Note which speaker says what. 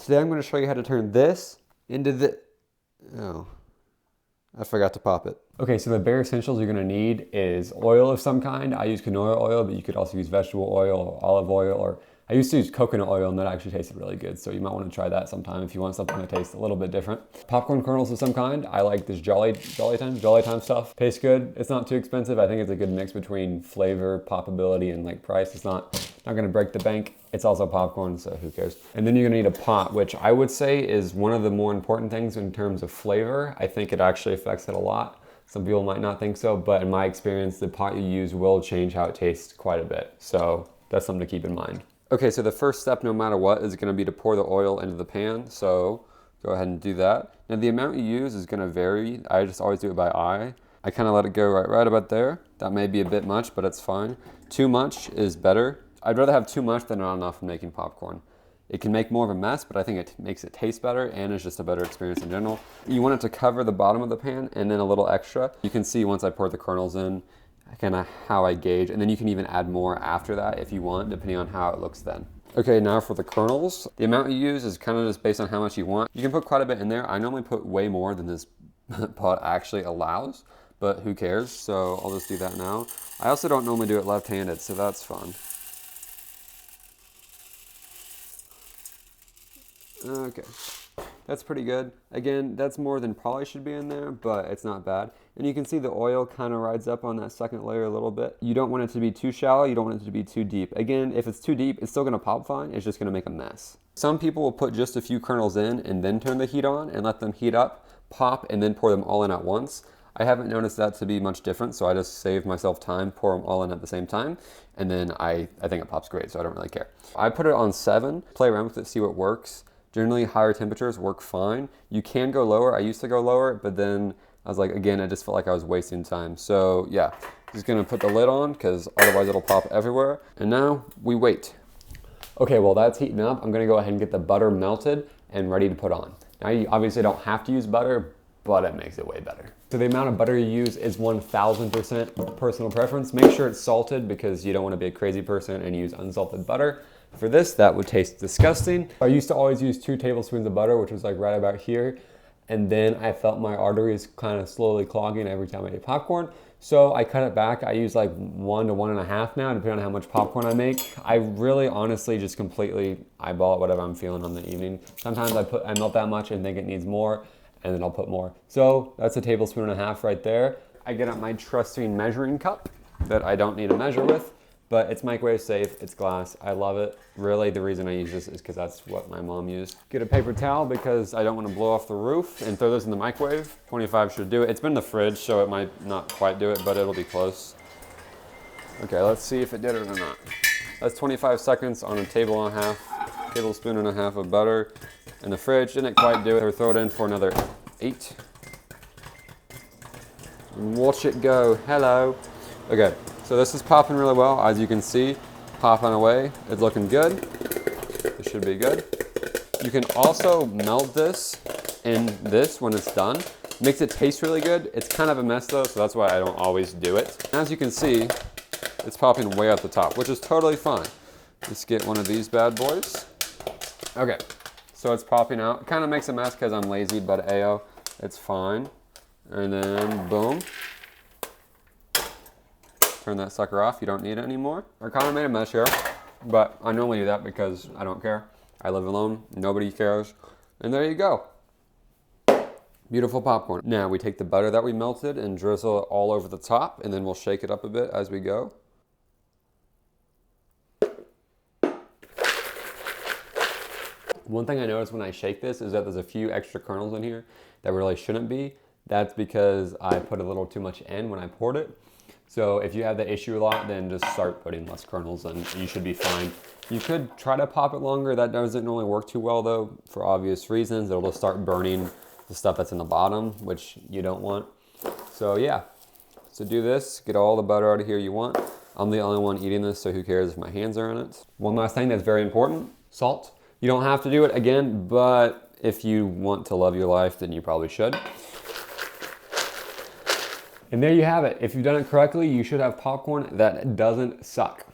Speaker 1: Today I'm going to show you how to turn this into the... Oh, I forgot to pop it. Okay, so the bare essentials you're gonna need is oil of some kind. I use canola oil, but you could also use vegetable oil or olive oil, or I used to use coconut oil and that actually tasted really good. So you might want to try that sometime if you want something that tastes a little bit different. Popcorn kernels of some kind. I like this Jolly Time stuff. Tastes good. It's not too expensive. I think it's a good mix between flavor, popability, and like price. It's not gonna break the bank. It's also popcorn, so who cares? And then you're gonna need a pot, which I would say is one of the more important things in terms of flavor. I think it actually affects it a lot. Some people might not think so, but in my experience, the pot you use will change how it tastes quite a bit. So that's something to keep in mind. Okay, so the first step, no matter what, is gonna be to pour the oil into the pan. So go ahead and do that. Now the amount you use is gonna vary. I just always do it by eye. I kind of let it go right about there. That may be a bit much, but it's fine. Too much is better. I'd rather have too much than not enough in making popcorn. It can make more of a mess, but I think it makes it taste better and it's just a better experience in general. You want it to cover the bottom of the pan and then a little extra. You can see once I pour the kernels in, kind of how I gauge, and then you can even add more after that if you want, depending on how it looks then. Okay, now for the kernels. The amount you use is kind of just based on how much you want. You can put quite a bit in there. I normally put way more than this pot actually allows, but who cares? So I'll just do that now. I also don't normally do it left-handed, so that's fun. Okay, that's pretty good. Again, that's more than probably should be in there, but it's not bad. And you can see the oil kind of rides up on that second layer a little bit. You don't want it to be too shallow, you don't want it to be too deep. Again, if it's too deep, it's still gonna pop fine, it's just gonna make a mess. Some people will put just a few kernels in and then turn the heat on and let them heat up, pop, and then pour them all in at once. I haven't noticed that to be much different, so I just save myself time, pour them all in at the same time, and then I think it pops great, so I don't really care. I put it on 7, play around with it, see what works. Generally, higher temperatures work fine. You can go lower. I used to go lower, but then I was like, again, I just felt like I was wasting time. So yeah, just gonna put the lid on because otherwise it'll pop everywhere. And now we wait. Okay, well that's heating up. I'm gonna go ahead and get the butter melted and ready to put on. Now you obviously don't have to use butter, but it makes it way better. So the amount of butter you use is 1000% personal preference. Make sure it's salted because you don't want to be a crazy person and use unsalted butter. For this, that would taste disgusting. I used to always use 2 tablespoons of butter, which was like right about here. And then I felt my arteries kind of slowly clogging every time I ate popcorn. So I cut it back. I use like 1 to 1.5 now, depending on how much popcorn I make. I really honestly just completely eyeball it, whatever I'm feeling on the evening. Sometimes I melt that much and think it needs more, and then I'll put more. So that's 1.5 tablespoons right there. I get out my trusty measuring cup that I don't need to measure with. But it's microwave safe, it's glass, I love it. Really, the reason I use this is because that's what my mom used. Get a paper towel because I don't want to blow off the roof and throw this in the microwave. 25 should do it. It's been in the fridge, so it might not quite do it, but it'll be close. Okay, let's see if it did it or not. That's 25 seconds on a tablespoon and a half of butter in the fridge. Didn't quite do it. Or throw it in for another 8. And watch it go, hello. Okay. So this is popping really well, as you can see, popping away. It's looking good. It should be good. You can also melt this in this when it's done. Makes it taste really good. It's kind of a mess though, so that's why I don't always do it. As you can see, it's popping way at the top, which is totally fine. Let's get one of these bad boys. Okay, so it's popping out. It kind of makes a mess because I'm lazy, but ayo, it's fine. And then boom. Turn that sucker off, you don't need it anymore. I kind of made a mess here, but I normally do that because I don't care. I live alone, nobody cares. And there you go. Beautiful popcorn. Now we take the butter that we melted and drizzle it all over the top, and then we'll shake it up a bit as we go. One thing I noticed when I shake this is that there's a few extra kernels in here that really shouldn't be. That's because I put a little too much in when I poured it. So if you have that issue a lot, then just start putting less kernels and you should be fine. You could try to pop it longer. That doesn't normally work too well though, for obvious reasons. It'll just start burning the stuff that's in the bottom, which you don't want. So yeah, so do this, get all the butter out of here you want. I'm the only one eating this, so who cares if my hands are in it. One last thing that's very important, salt. You don't have to do it again, but if you want to love your life, then you probably should. And there you have it. If you've done it correctly, you should have popcorn that doesn't suck.